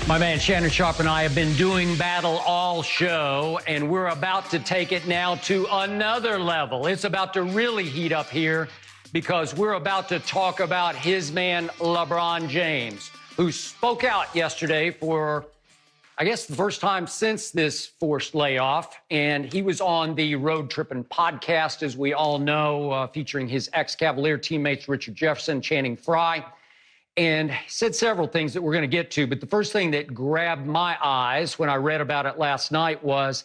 My man Shannon Sharpe and I have been doing battle all show, and we're about to take it now to another level. It's about to really heat up here because we're about to talk about his man, LeBron James, who spoke out yesterday for, I guess, the first time since this forced layoff. And he was on the Road Trippin' podcast, as we all know, featuring his ex-Cavalier teammates, Richard Jefferson, Channing Frye. And he said several things that we're going to get to. But the first thing that grabbed my eyes when I read about it last night was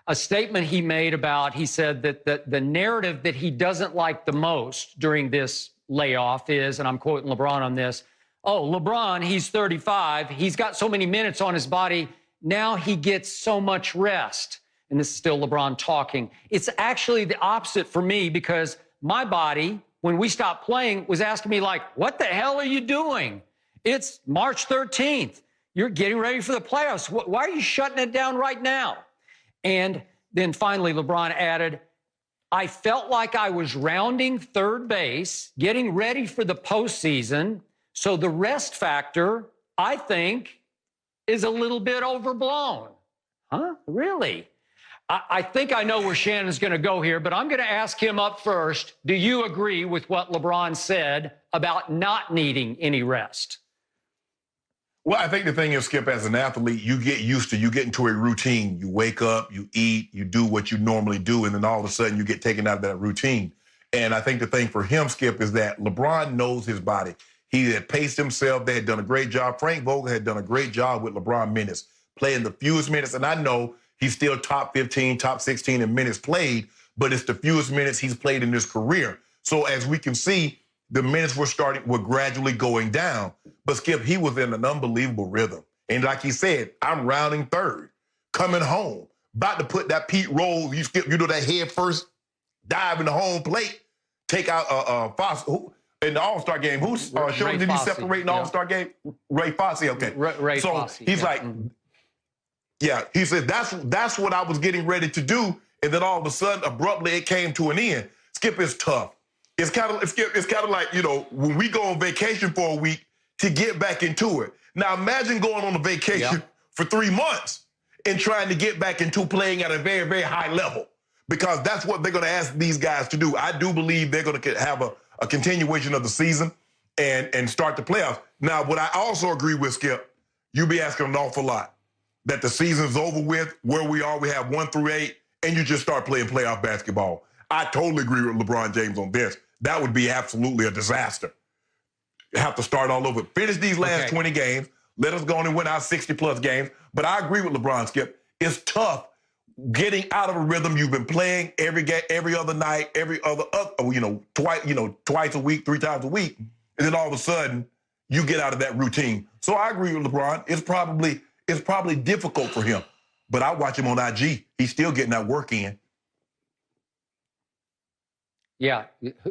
a statement he made about, he said that the narrative that he doesn't like the most during this layoff is, and I'm quoting LeBron on this, oh, LeBron, he's 35. He's got so many minutes on his body. Now he gets so much rest. And this is still LeBron talking. It's actually the opposite for me because my body, when we stopped playing, was asking me like, what the hell are you doing? It's March 13th. You're getting ready for the playoffs. Why are you shutting it down right now? And then finally, LeBron added, I felt like I was rounding third base, getting ready for the postseason. So the rest factor, I think, is a little bit overblown. Huh? Really? I think I know where Shannon's going to go here, but I'm going to ask him up first. Do you agree with what LeBron said about not needing any rest? Well, I think the thing is, Skip, as an athlete, you get used to, you get into a routine. You wake up, you eat, you do what you normally do, and then all of a sudden you get taken out of that routine. And I think the thing for him, Skip, is that LeBron knows his body. He had paced himself. They had done a great job. Frank Vogel had done a great job with LeBron minutes, playing the fewest minutes. And I know he's still top 15, top 16 in minutes played, but it's the fewest minutes he's played in his career. So as we can see, the minutes were gradually going down. But Skip, he was in an unbelievable rhythm. And like he said, I'm rounding third, coming home, about to put that Pete Rose, Skip, that head first dive in the home plate, take out Foss. In the All-Star game, who's showing did he separate in the All-Star game? Ray Fosse, okay. Ray so Fosse, he's like, yeah, he said, that's what I was getting ready to do. And then all of a sudden, abruptly, it came to an end. Skip is tough. It's kind of like, when we go on vacation for a week to get back into it. Now, imagine going on a vacation for 3 months and trying to get back into playing at a very, very high level, because that's what they're going to ask these guys to do. I do believe they're going to have a continuation of the season and start the playoffs. Now, what I also agree with, Skip, you'll be asking an awful lot, that the season's over with, where we are, we have 1 through 8, and you just start playing playoff basketball. I totally agree with LeBron James on this. That would be absolutely a disaster. You have to start all over. Finish these last 20 games. Let us go on and win our 60-plus games. But I agree with LeBron, Skip. It's tough getting out of a rhythm. You've been playing every game, every other night, twice a week, 3 times a week, and then all of a sudden you get out of that routine. So I agree with LeBron. It's probably difficult for him, but I watch him on IG. He's still getting that work in. Yeah,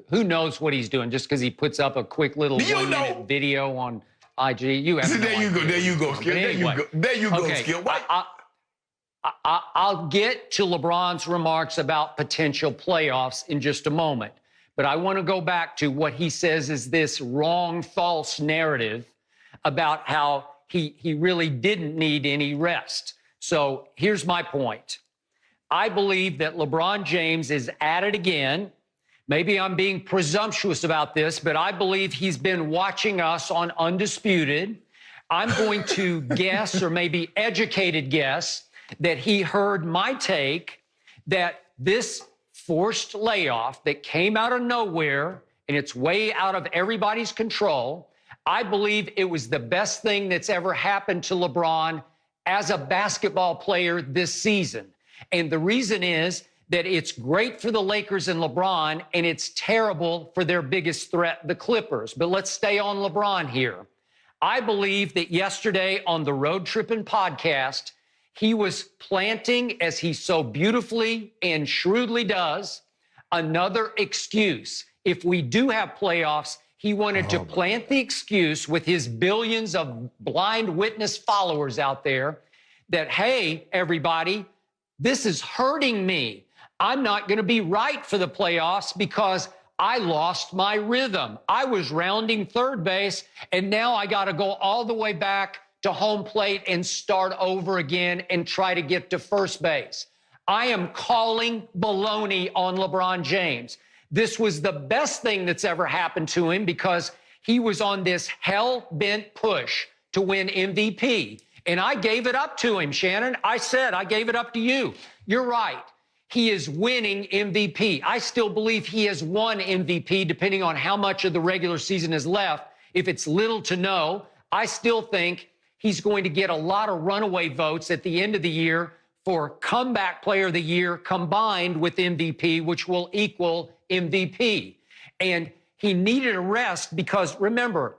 who knows what he's doing just because he puts up a quick little 1-minute video on IG. You have There you go, Skip. There you go, Skip. I'll get to LeBron's remarks about potential playoffs in just a moment, but I want to go back to what he says is this wrong, false narrative about how he really didn't need any rest. So here's my point. I believe that LeBron James is at it again. Maybe I'm being presumptuous about this, but I believe he's been watching us on Undisputed. I'm going to guess, or maybe educated guess, that he heard my take that this forced layoff that came out of nowhere and it's way out of everybody's control, I believe it was the best thing that's ever happened to LeBron as a basketball player this season. And the reason is that it's great for the Lakers and LeBron, and it's terrible for their biggest threat, the Clippers. But let's stay on LeBron here. I believe that yesterday on the Road Trippin' podcast, he was planting, as he so beautifully and shrewdly does, another excuse. If we do have playoffs, he wanted to plant the excuse with his billions of blind witness followers out there that, hey, everybody, this is hurting me. I'm not going to be right for the playoffs because I lost my rhythm. I was rounding third base, and now I got to go all the way back to home plate and start over again and try to get to first base. I am calling baloney on LeBron James. This was the best thing that's ever happened to him because he was on this hell-bent push to win MVP. And I gave it up to him, Shannon. I said, I gave it up to you. You're right. He is winning MVP. I still believe he has won MVP, depending on how much of the regular season is left. If it's little to no, I still think he's going to get a lot of runaway votes at the end of the year for comeback player of the year combined with MVP, which will equal MVP. And he needed a rest because, remember,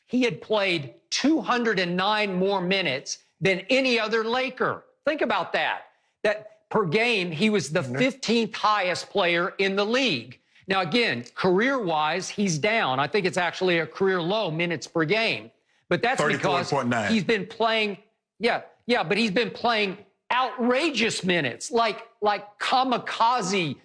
he had played 209 more minutes than any other Laker. Think about that. That per game, he was the 15th highest player in the league. Now, again, career-wise, he's down. I think it's actually a career low minutes per game. But that's because he's been playing, but he's been playing outrageous minutes, like kamikaze,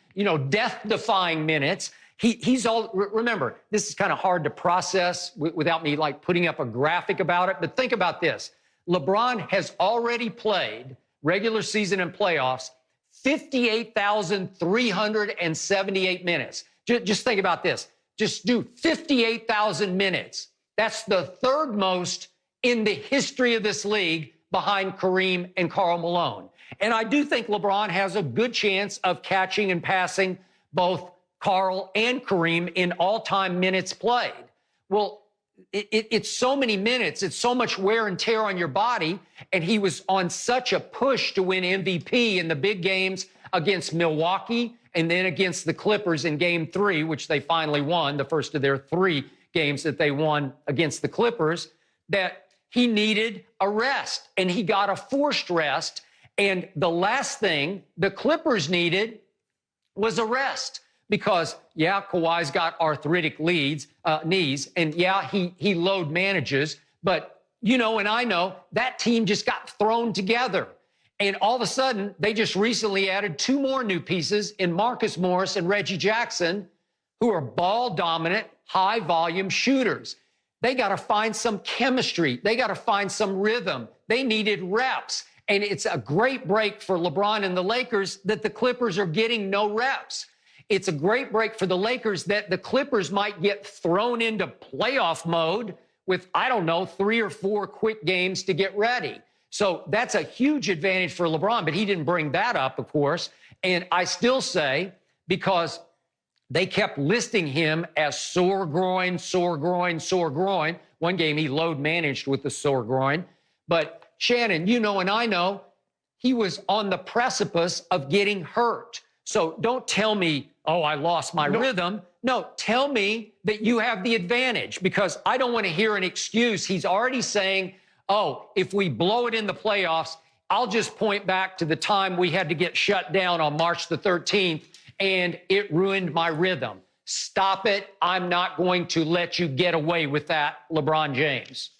death-defying minutes. He's all, remember, this is kind of hard to process without me like putting up a graphic about it, but think about this. LeBron has already played regular season and playoffs 58,378 minutes. Just think about this. Just do 58,000 minutes. That's the third most in the history of this league behind Kareem and Karl Malone. And I do think LeBron has a good chance of catching and passing both Karl and Kareem in all-time minutes played. Well, it's so many minutes. It's so much wear and tear on your body. And he was on such a push to win MVP in the big games against Milwaukee and then against the Clippers in Game 3, which they finally won, the first of their 3 games that they won against the Clippers, that he needed a rest. And he got a forced rest. And the last thing the Clippers needed was a rest. Because, Kawhi's got arthritic knees, and he load manages, but and I know that team just got thrown together. And all of a sudden, they just recently added 2 more new pieces in Marcus Morris and Reggie Jackson, who are ball-dominant, high-volume shooters. They got to find some chemistry. They got to find some rhythm. They needed reps. And it's a great break for LeBron and the Lakers that the Clippers are getting no reps. It's a great break for the Lakers that the Clippers might get thrown into playoff mode with, 3 or 4 quick games to get ready. So that's a huge advantage for LeBron, but he didn't bring that up, of course. And I still say, because they kept listing him as sore groin, sore groin, sore groin. One game he load managed with the sore groin. But Shannon, and I know, he was on the precipice of getting hurt. So don't tell me, I lost my rhythm. No, tell me that you have the advantage, because I don't want to hear an excuse. He's already saying, if we blow it in the playoffs, I'll just point back to the time we had to get shut down on March the 13th, and it ruined my rhythm. Stop it. I'm not going to let you get away with that, LeBron James.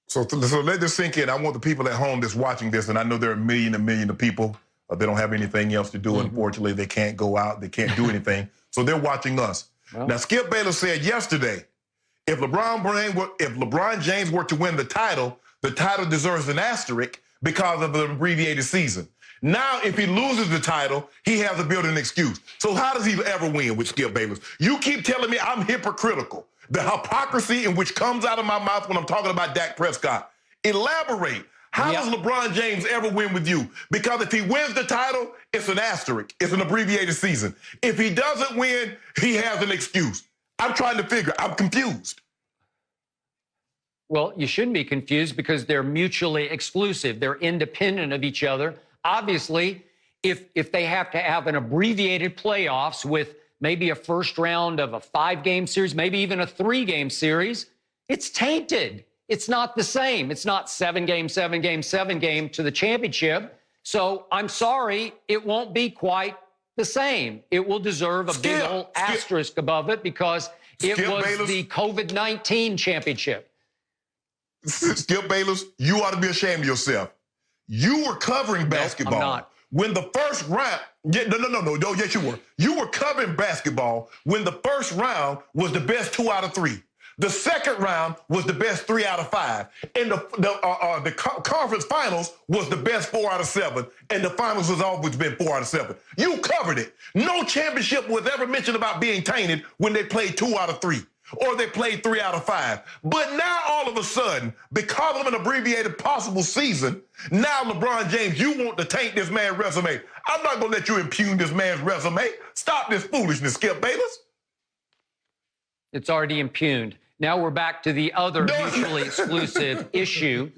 So let this sink in. I want the people at home that's watching this, and I know there are a million of people. They don't have anything else to do. Unfortunately, they can't go out. They can't do anything. So they're watching us. Well, now, Skip Bayless said yesterday, if LeBron James were to win the title deserves an asterisk because of the abbreviated season. Now, if he loses the title, he has to build an excuse. So how does he ever win with Skip Bayless? You keep telling me I'm hypocritical. The hypocrisy in which comes out of my mouth when I'm talking about Dak Prescott. Elaborate. How does LeBron James ever win with you? Because if he wins the title, it's an asterisk. It's an abbreviated season. If he doesn't win, he has an excuse. I'm trying to figure. I'm confused. Well, you shouldn't be confused because they're mutually exclusive. They're independent of each other. Obviously, if they have to have an abbreviated playoffs with maybe a first round of a 5-game series, maybe even a 3-game series, it's tainted. It's not the same. It's not 7-game to the championship. So I'm sorry, it won't be quite the same. It will deserve a big old asterisk above it because it was the COVID-19 championship. Skip Bayless, you ought to be ashamed of yourself. You were covering basketball. I'm not. When the first round, no, yes, you were. You were covering basketball when the first round was the best 2 out of 3. The second round was the best 3 out of 5. And the conference finals was the best 4 out of 7. And the finals has always been 4 out of 7. You covered it. No championship was ever mentioned about being tainted when they played 2 out of 3. Or they played 3 out of 5. But now all of a sudden, because of an abbreviated possible season, now LeBron James, you want to taint this man's resume. I'm not going to let you impugn this man's resume. Stop this foolishness, Skip Bayless. It's already impugned. Now we're back to the other mutually exclusive issue.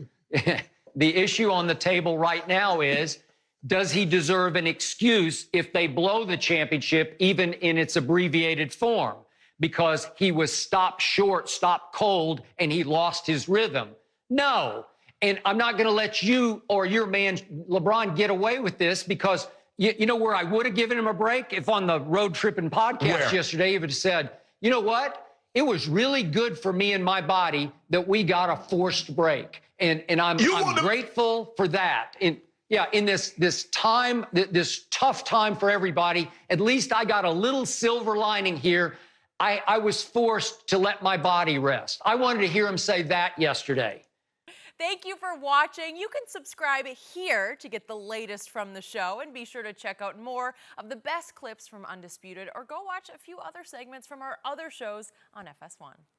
The issue on the table right now is, does he deserve an excuse if they blow the championship, even in its abbreviated form? Because he was stopped short, stopped cold, and he lost his rhythm. No. And I'm not going to let you or your man LeBron get away with this, because you know where I would have given him a break? If on the Road Tripping podcast yesterday he would have said, you know what? It was really good for me and my body that we got a forced break. And I'm grateful for that. In this time, this tough time for everybody, at least I got a little silver lining here. I was forced to let my body rest. I wanted to hear him say that yesterday. Thank you for watching. You can subscribe here to get the latest from the show, and be sure to check out more of the best clips from Undisputed, or go watch a few other segments from our other shows on FS1.